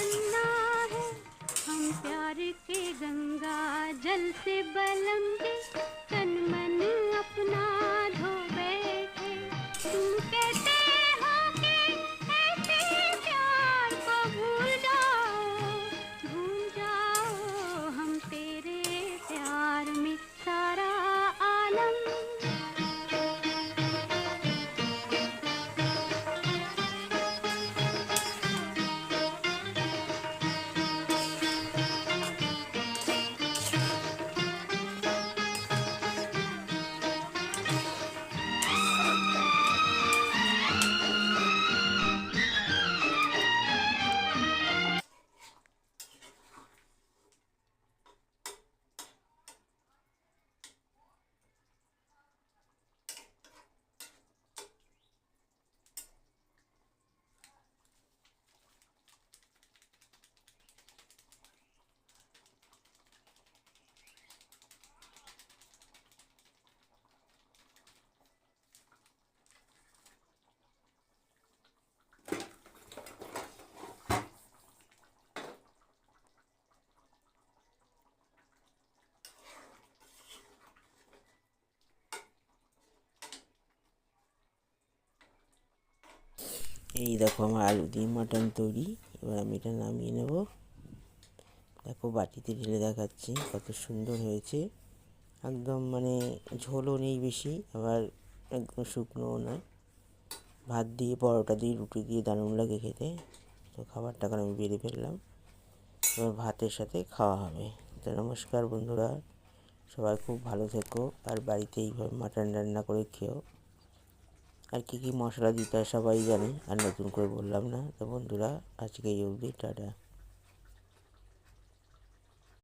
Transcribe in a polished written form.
तमन्ना है, हम प्यार के गंगा जल से बलम के तन मन अपना धो बैठे। तुम कहते हो कि ऐसे प्यार को भूल जाओ हम तेरे प्यार में सारा आलम। এই দেখো আমার আলু দিয়ে মাটন তৈরি। এবার আমি এটা নামিয়ে নেব। দেখো বাটিতে ঢেলে দেখাচ্ছি কত সুন্দর হয়েছে। একদম মানে ঝোলও নেই বেশি, আবার একদম শুকনোও নয়। ভাত দিয়ে, পরোটা দিয়ে, রুটি দিয়ে দারুণ লাগে খেতে। তো খাবারটা এখন আমি বেড়ে ফেললাম, এবার ভাতের সাথে খাওয়া হবে। তো নমস্কার বন্ধুরা, সবাই খুব ভালো থেকো, আর বাড়িতে এইভাবে মাটন রান্না করে খেও। আর কী কী মশলা দিতে হয় সবাই জানে, আর নতুন করে বললাম না। তো বন্ধুরা, আজকে এই অবধি, টাটা।